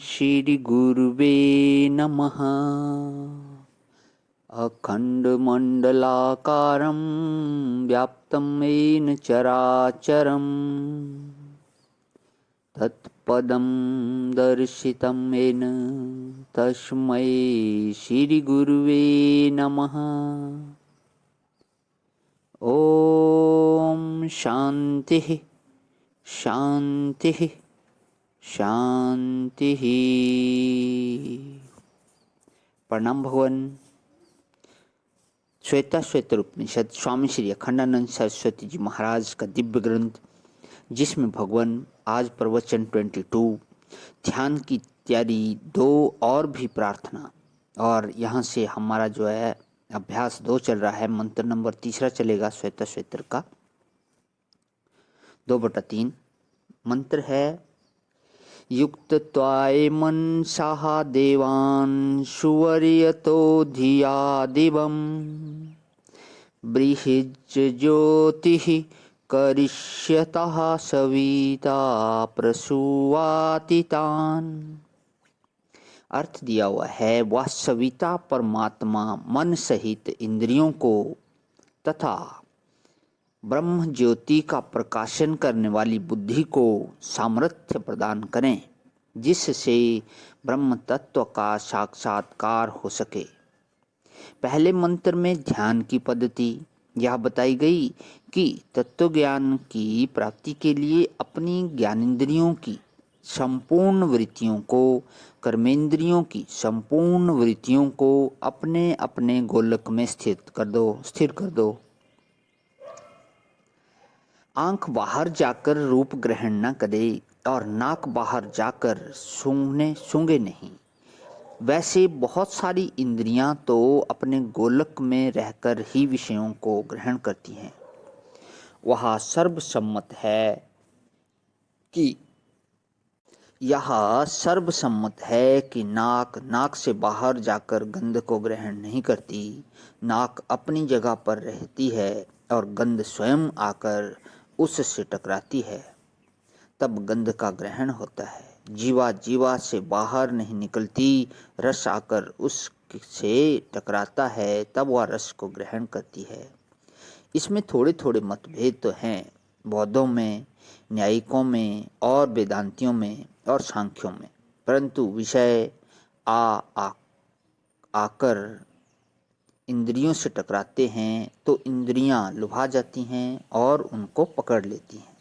श्री गुरुवे नमः। अखंडमंडलाकारं व्याप्तं येन चराचरं तत्पदं दर्शितं येन तस्मै श्री गुरुवे नमः। ओम शांति शांति शांति। प्रणाम भगवान। श्वेता श्वेतर उपनिषद स्वामी श्री अखंडानंद सरस्वती जी महाराज का दिव्य ग्रंथ, जिसमें भगवान आज प्रवचन 22 ध्यान की तैयारी 2 और भी प्रार्थना, और यहाँ से हमारा जो है अभ्यास 2 चल रहा है। मंत्र नंबर 3 चलेगा श्वेता श्वेतर का 2/3। मंत्र है युक्तत्वाय मनसाः देवान् सुवर्यतो धिया दिवम् बृहज्योतिः करिष्यतः सविता प्रसूवातितान्। अर्थ दिया हुआ है, वह सविता परमात्मा मन सहित इंद्रियों को तथा ब्रह्म ज्योति का प्रकाशन करने वाली बुद्धि को सामर्थ्य प्रदान करें, जिससे ब्रह्म तत्व का साक्षात्कार हो सके। पहले मंत्र में ध्यान की पद्धति यह बताई गई कि तत्व ज्ञान की प्राप्ति के लिए अपनी ज्ञानेंद्रियों की संपूर्ण वृत्तियों को, कर्मेंद्रियों की संपूर्ण वृत्तियों को अपने अपने गोलक में स्थिर कर दो। आंख बाहर जाकर रूप ग्रहण न करे और नाक बाहर जाकर सूंघे नहीं। वैसे बहुत सारी इंद्रियां तो अपने गोलक में रहकर ही विषयों को ग्रहण करती हैं। वह सर्वसम्मत है कि नाक से बाहर जाकर गंध को ग्रहण नहीं करती। नाक अपनी जगह पर रहती है और गंध स्वयं आकर उससे टकराती है, तब गंध का ग्रहण होता है। जीवा से बाहर नहीं निकलती, रस आकर उससे टकराता है, तब वह रस को ग्रहण करती है। इसमें थोड़े थोड़े मतभेद तो हैं, बौद्धों में, न्यायिकों में और वेदांतियों में और सांख्यों में, परंतु विषय आकर इंद्रियों से टकराते हैं तो इंद्रियां लुभा जाती हैं और उनको पकड़ लेती हैं।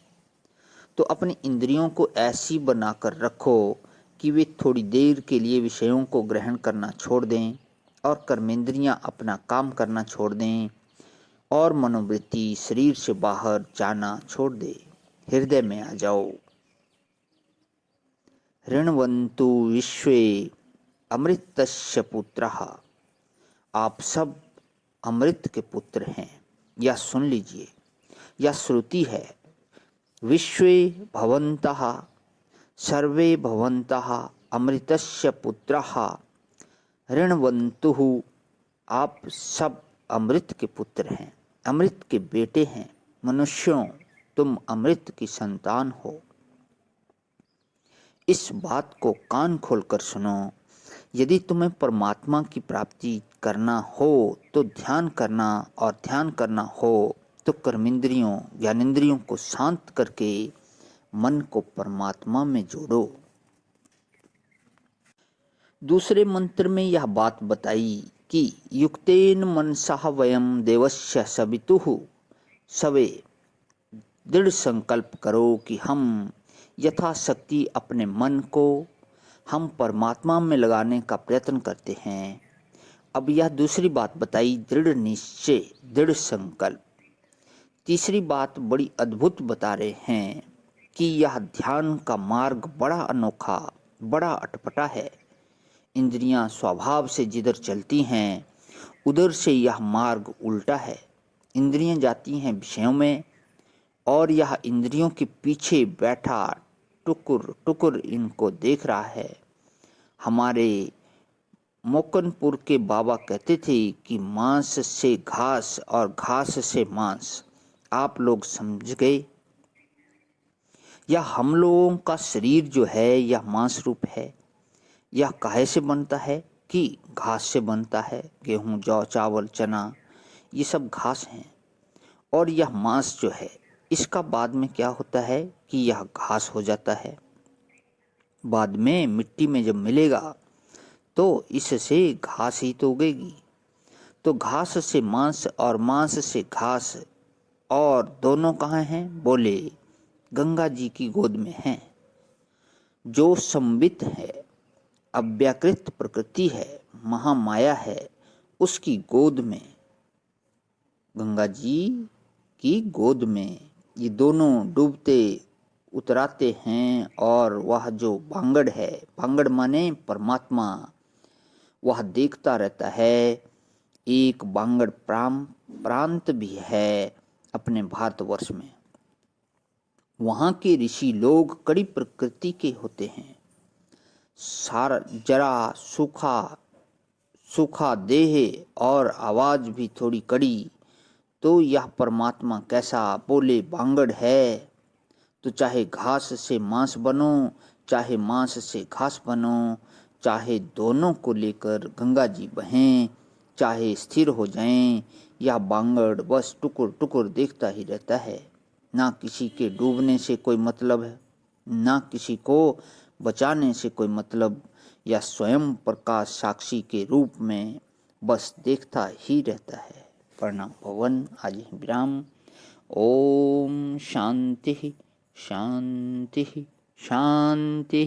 तो अपनी इंद्रियों को ऐसी बनाकर रखो कि वे थोड़ी देर के लिए विषयों को ग्रहण करना छोड़ दें और कर्मेंद्रियां अपना काम करना छोड़ दें और मनोवृत्ति शरीर से बाहर जाना छोड़ दे। हृदय में आ जाओ। ऋणवन्तु विश्वे अमृतस्य पुत्रः। आप सब अमृत के पुत्र हैं। यह सुन लीजिए, यह श्रुति है। विश्वे भवन्तः सर्वे भवन्तः अमृतस्य पुत्रः ऋणवन्तुः। आप सब अमृत के पुत्र हैं, अमृत के बेटे हैं। मनुष्यों, तुम अमृत की संतान हो। इस बात को कान खोलकर सुनो। यदि तुम्हें परमात्मा की प्राप्ति करना हो तो ध्यान करना, और ध्यान करना हो तो कर्मेंद्रियों ज्ञानेंद्रियों को शांत करके मन को परमात्मा में जोड़ो। दूसरे मंत्र में यह बात बताई कि युक्तेन मनसः वयम देवस्य सवितुः सवे। दृढ़ संकल्प करो कि हम यथाशक्ति अपने मन को हम परमात्मा में लगाने का प्रयत्न करते हैं। अब यह दूसरी बात बताई, दृढ़ निश्चय, दृढ़ संकल्प। तीसरी बात बड़ी अद्भुत बता रहे हैं कि यह ध्यान का मार्ग बड़ा अनोखा, बड़ा अटपटा है। इंद्रियां स्वभाव से जिधर चलती हैं उधर से यह मार्ग उल्टा है। इंद्रियां जाती हैं विषयों में और यह इंद्रियों के पीछे बैठा टुकुर टुकुर इनको देख रहा है। हमारे मोकनपुर के बाबा कहते थे कि मांस से घास और घास से मांस। आप लोग समझ गए। यह हम लोगों का शरीर जो है यह मांस रूप है। यह काहे से बनता है कि घास से बनता है। गेहूँ, जौ, चावल, चना ये सब घास हैं। और यह मांस जो है इसका बाद में क्या होता है कि यह घास हो जाता है। बाद में मिट्टी में जब मिलेगा तो इससे घास ही तो उगेगी। तो घास से मांस और मांस से घास, और दोनों कहाँ हैं? बोले गंगा जी की गोद में हैं। जो संबित है, अव्याकृत प्रकृति है, महामाया है, उसकी गोद में, गंगा जी की गोद में ये दोनों डूबते उतराते हैं। और वह जो भांगड़ है, भांगड़ माने परमात्मा, वह देखता रहता है। एक बांगड़ प्रांत भी है अपने भारतवर्ष में। वहाँ के ऋषि लोग कड़ी प्रकृति के होते हैं। सारा जरा सूखा सूखा देह और आवाज भी थोड़ी कड़ी। तो यह परमात्मा कैसा? बोले बांगड़ है। तो चाहे घास से मांस बनो, चाहे मांस से घास बनो, चाहे दोनों को लेकर गंगा जी बहें, चाहे स्थिर हो जाएं, यह बांगड़ बस टुकुर टुकुर देखता ही रहता है। ना किसी के डूबने से कोई मतलब है, ना किसी को बचाने से कोई मतलब। या स्वयं प्रकाश साक्षी के रूप में बस देखता ही रहता है। प्रणाम भवन। आज ही विराम। ओम शांति शांति शांति।